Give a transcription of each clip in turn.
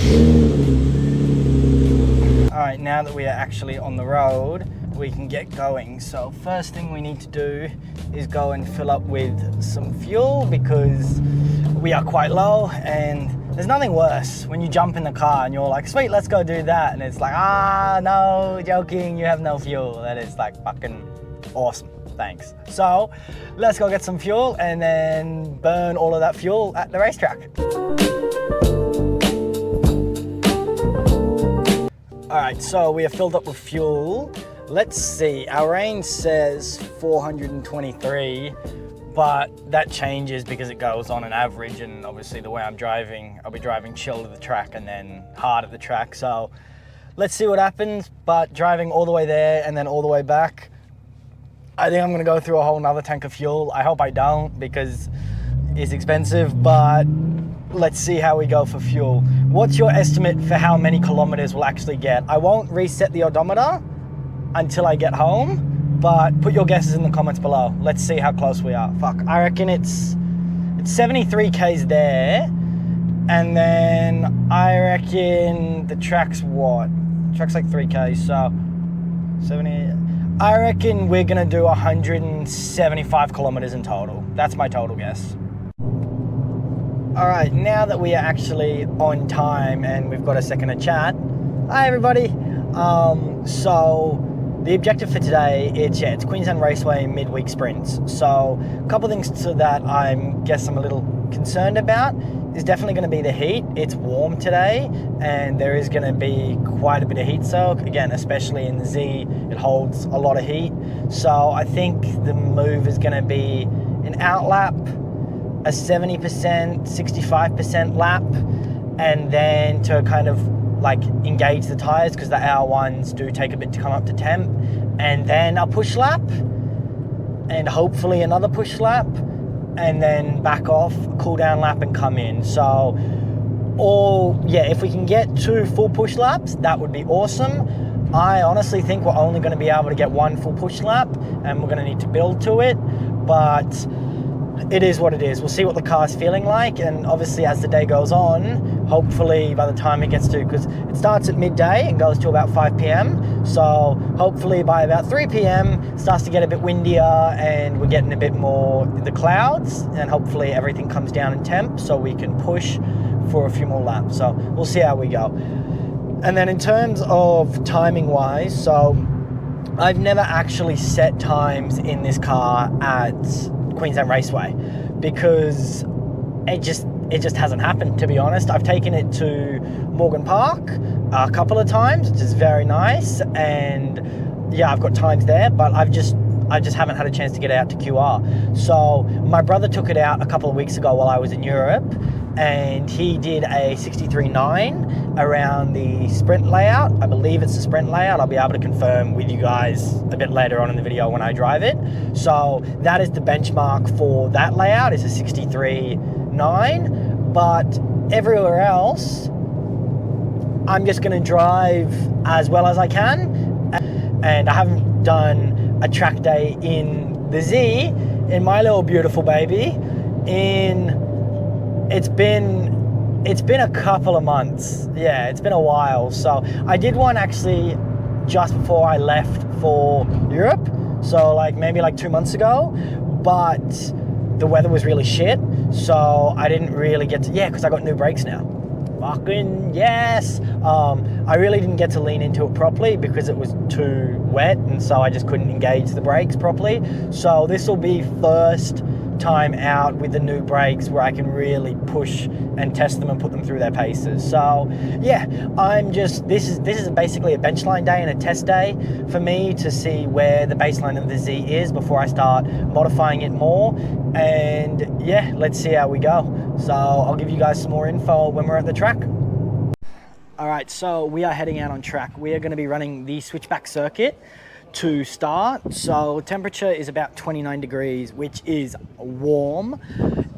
All right, now that we are actually on the road, we can get going. So first thing we need to do is go and fill up with some fuel because we are quite low, and there's nothing worse when you jump in the car and you're like, sweet, let's go do that. And it's like, no, joking, you have no fuel. That is like fucking awesome. Thanks. So let's go get some fuel and then burn all of that fuel at the racetrack. All right, so we are filled up with fuel. Let's see, our range says 423, but that changes because it goes on an average, and obviously the way I'm driving, I'll be driving chill to the track and then hard at the track. So let's see what happens, but driving all the way there and then all the way back, I think I'm gonna go through a whole nother tank of fuel. I hope I don't because it's expensive, but let's see how we go for fuel. What's your estimate for how many kilometers we'll actually get? I won't reset the odometer until I get home, but put your guesses in the comments below. Let's see how close we are. Fuck, I reckon it's 73 Ks there, and then I reckon the track's what? Track's like 3 Ks, so 70. I reckon we're gonna do 175 kilometers in total. That's my total guess. All right, now that we are actually on time and we've got a second to chat. Hi everybody. So the objective for today, it's Queensland Raceway midweek sprints. So a couple things to that I'm a little concerned about is definitely going to be the heat. It's warm today and there is going to be quite a bit of heat soak. Again, especially in the Z, it holds a lot of heat. So I think the move is going to be an out lap, a 70%, 65% lap, and then to kind of like engage the tires because the hour ones do take a bit to come up to temp, and then a push lap and hopefully another push lap, and then back off, cool down lap and come in. So if we can get 2 full push laps, that would be awesome. I honestly think we're only going to be able to get 1 full push lap and we're going to need to build to it, but it is what it is. We'll see what the car's feeling like, and obviously as the day goes on, hopefully by the time it gets to, because it starts at midday and goes to about 5 p.m. So hopefully by about 3 p.m. it starts to get a bit windier and we're getting a bit more the clouds, and hopefully everything comes down in temp so we can push for a few more laps. So we'll see how we go. And then in terms of timing wise, so I've never actually set times in this car at Queensland Raceway because it just hasn't happened, to be honest. I've taken it to Morgan Park a couple of times, which is very nice, and yeah, I've got times there, but I just haven't had a chance to get it out to QR. So my brother took it out a couple of weeks ago while I was in Europe, and he did a 63.9 around the sprint layout. I believe it's the sprint layout. I'll be able to confirm with you guys a bit later on in the video when I drive it. So that is the benchmark for that layout, is a 63.9, but everywhere else, I'm just gonna drive as well as I can. And I haven't done a track day in the Z, in my little beautiful baby, it's been a couple of months. Yeah, it's been a while. So I did one actually just before I left for Europe. So like maybe like 2 months ago, but the weather was really shit. So I didn't really get to, because I got new brakes now. Fucking yes. I really didn't get to lean into it properly because it was too wet, and so I just couldn't engage the brakes properly. So this will be first time out with the new brakes where I can really push and test them and put them through their paces. So yeah, this is basically a benchline day and a test day for me to see where the baseline of the Z is before I start modifying it more. And yeah, let's see how we go. So I'll give you guys some more info when we're at the track. All right, so we are heading out on track. We are going to be running the switchback circuit to start. So temperature is about 29 degrees, which is warm.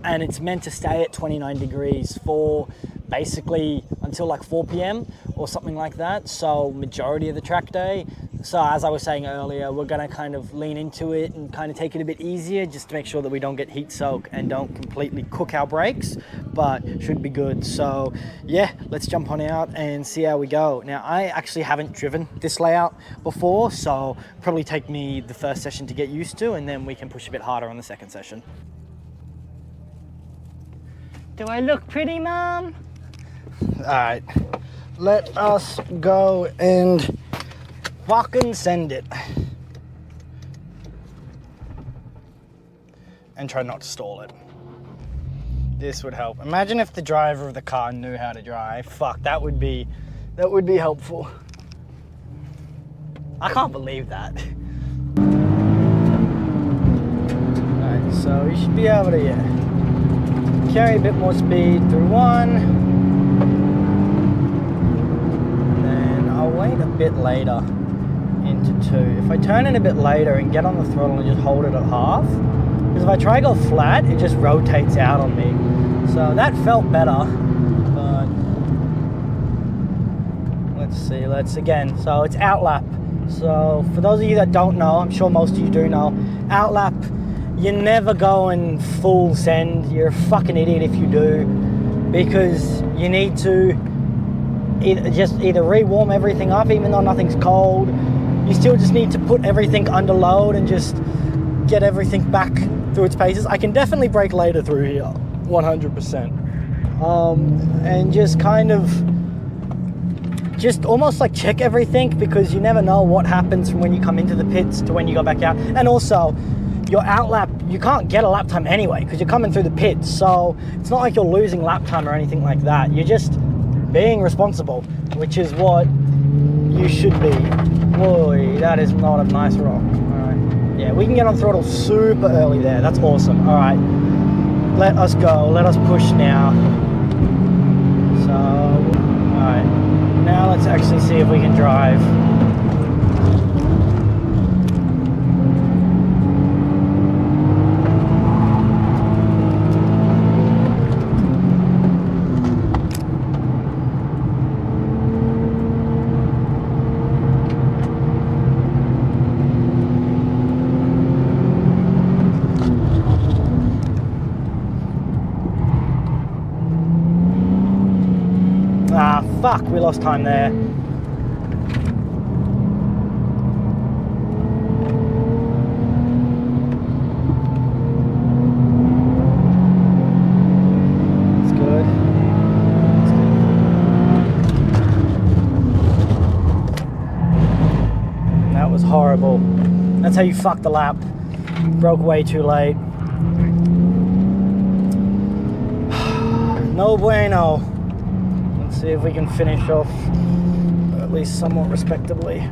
and it's meant to stay at 29 degrees for basically until like 4 p.m. or something like that. So majority of the track day. So as I was saying earlier, we're gonna kind of lean into it and kind of take it a bit easier just to make sure that we don't get heat soak and don't completely cook our brakes, but should be good. So yeah, let's jump on out and see how we go. Now, I actually haven't driven this layout before, so probably take me the first session to get used to, and then we can push a bit harder on the second session. Do I look pretty, Mom? All right, let us go and fucking send it. And try not to stall it. This would help. Imagine if the driver of the car knew how to drive. Fuck, that would be helpful. I can't believe that. Alright, so we should be able to, carry a bit more speed through one. And then I'll wait a bit later into two. If I turn in a bit later and get on the throttle and just hold it at half, because if I try to go flat, it just rotates out on me. So that felt better, but let's see, again, so it's outlap. So for those of you that don't know, I'm sure most of you do know, outlap, you're never going full send. You're a fucking idiot if you do, because you need to either re-warm everything up, even though nothing's cold. You still just need to put everything under load and just get everything back through its paces. I can definitely brake later through here, 100%. And just kind of, just almost like check everything, because you never know what happens from when you come into the pits to when you go back out. And also, your outlap, you can't get a lap time anyway, because you're coming through the pits. So it's not like you're losing lap time or anything like that. You're just being responsible, which is what you should be. Boy, that is not a nice rock. Alright. Yeah, we can get on throttle super early there. That's awesome. Alright. Let us go. Let us push now. So, alright. Now let's actually see if we can drive. Fuck, we lost time there. That's good. That was horrible. That's how you fucked the lap. Broke way too late. No bueno. See if we can finish off at least somewhat respectably.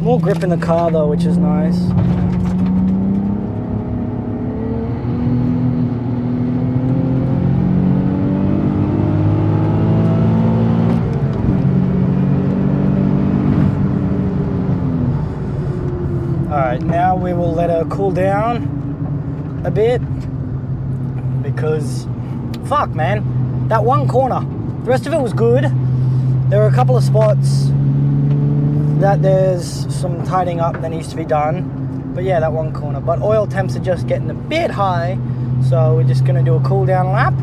More grip in the car though, which is nice. Alright, now we will let her cool down a bit, because fuck, man. That one corner, the rest of it was good. There were a couple of spots that there's some tidying up that needs to be done. But yeah, that one corner. But oil temps are just getting a bit high. So we're just gonna do a cool down lap.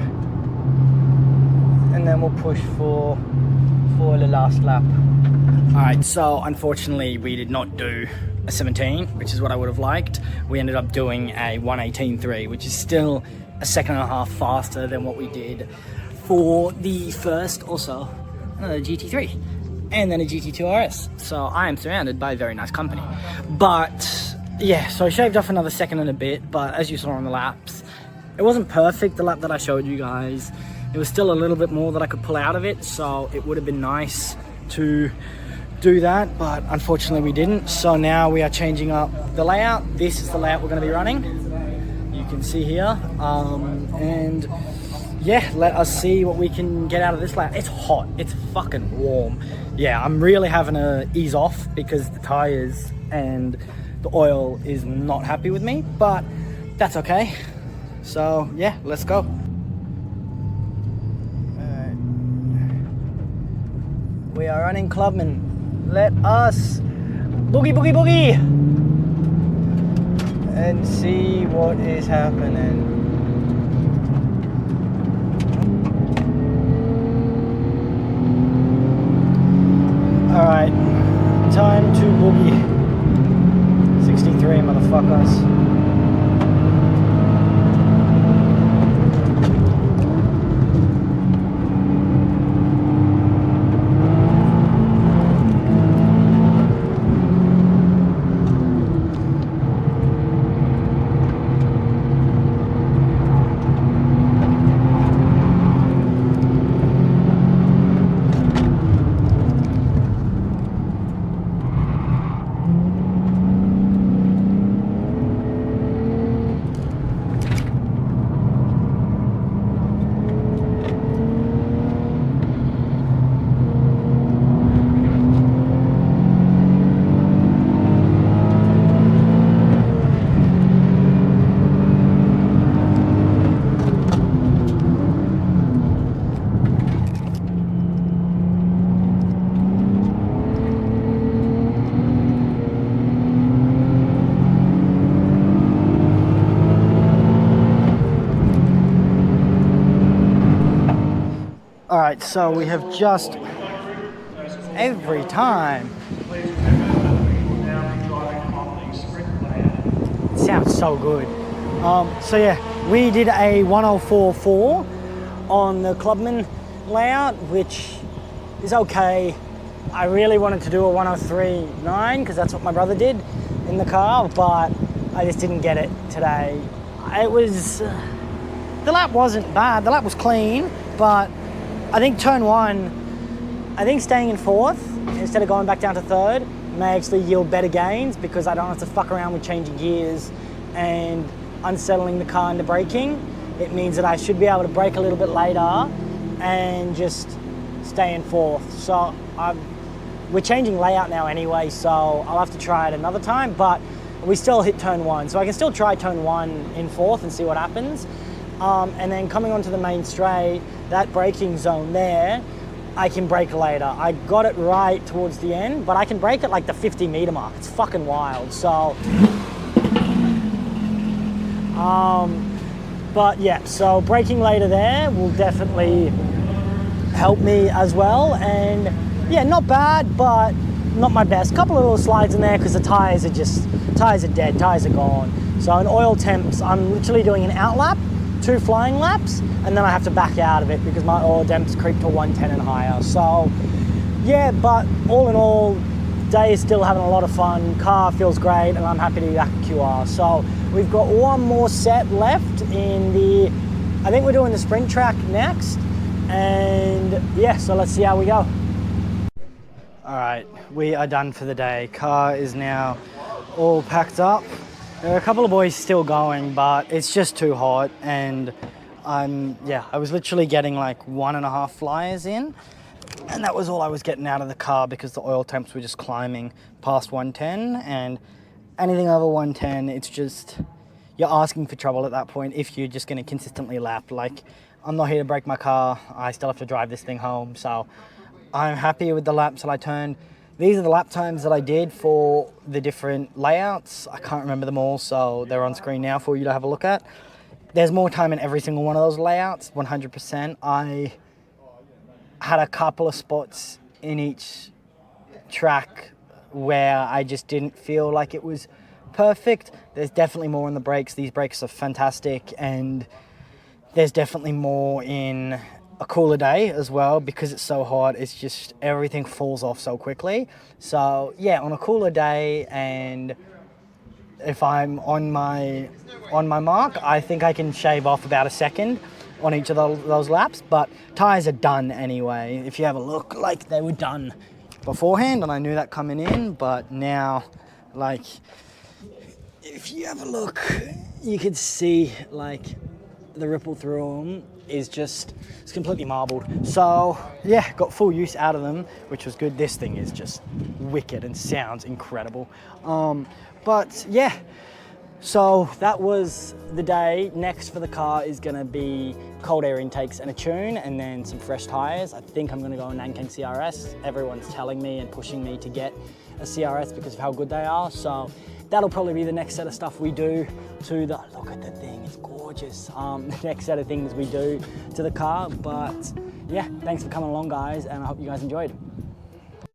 And then we'll push for the last lap. All right, so unfortunately we did not do a 17, which is what I would have liked. We ended up doing a 1:18.3, which is still a second and a half faster than what we did for the first, also a GT3 and then a GT2 RS. So I am surrounded by very nice company. But yeah, so I shaved off another second and a bit, but as you saw on the laps, it wasn't perfect, the lap that I showed you guys. It was still a little bit more that I could pull out of it, so it would have been nice to do that, but unfortunately we didn't. So now we are changing up the layout. This is the layout we're going to be running. You can see here, and yeah, let us see what we can get out of this lap. It's hot, it's fucking warm. Yeah, I'm really having to ease off because the tires and the oil is not happy with me, but that's okay. So yeah, let's go. Alright. We are running Clubman. Let us boogie boogie boogie and see what is happening. Alright, time to boogie. 63 motherfuckers. Alright, so we have just every time. It sounds so good. So yeah, we did a 104.4 on the Clubman layout, which is okay. I really wanted to do a 103.9 because that's what my brother did in the car, but I just didn't get it today. It was, the lap wasn't bad, the lap was clean, but I think turn one, I think staying in fourth instead of going back down to third may actually yield better gains because I don't have to fuck around with changing gears and unsettling the car into braking. It means that I should be able to brake a little bit later and just stay in fourth. So we're changing layout now anyway, so I'll have to try it another time, but we still hit turn one. So I can still try turn one in fourth and see what happens. And then coming onto the main straight, that braking zone there, I can brake later. I got it right towards the end, but I can brake at like the 50 meter mark. It's fucking wild. So, but yeah, so braking later there will definitely help me as well. And yeah, not bad, but not my best. Couple of little slides in there because the tires are dead, tires are gone. So in oil temps, I'm literally doing an out lap, 2 flying laps, and then I have to back out of it because my oil temps creep to 110 and higher. So yeah, but all in all, day is still having a lot of fun. Car feels great, and I'm happy to be back at QR. So we've got one more set left in the, I think we're doing the sprint track next. And yeah, so let's see how we go. All right, we are done for the day. Car is now all packed up. There are a couple of boys still going, but it's just too hot, and I was literally getting like 1.5 flyers in, and that was all I was getting out of the car because the oil temps were just climbing past 110, and anything over 110, it's just, you're asking for trouble at that point if you're just going to consistently lap. Like, I'm not here to break my car, I still have to drive this thing home, so I'm happy with the laps that I turned. These are the lap times that I did for the different layouts. I can't remember them all, so they're on screen now for you to have a look at. There's more time in every single one of those layouts, 100%. I had a couple of spots in each track where I just didn't feel like it was perfect. There's definitely more in the brakes. These brakes are fantastic, and there's definitely more in a cooler day as well because it's so hot. It's just everything falls off so quickly. So yeah, on a cooler day, and if I'm on my mark, I think I can shave off about a second on each of those laps. But tires are done anyway. If you have a look, like, they were done beforehand, and I knew that coming in. But now, like, if you have a look, you could see like the ripple through them is just, it's completely marbled. So yeah, got full use out of them, which was good. This thing is just wicked and sounds incredible. But yeah, So that was the day. Next for the car is gonna be cold air intakes and a tune, and then some fresh tires. I think I'm gonna go a Nankang CRS. Everyone's telling me and pushing me to get a CRS because of how good they are. So that'll probably be the next set of stuff we do to the, look at the thing, it's gorgeous. The next set of things we do to the car. But yeah, thanks for coming along guys, and I hope you guys enjoyed.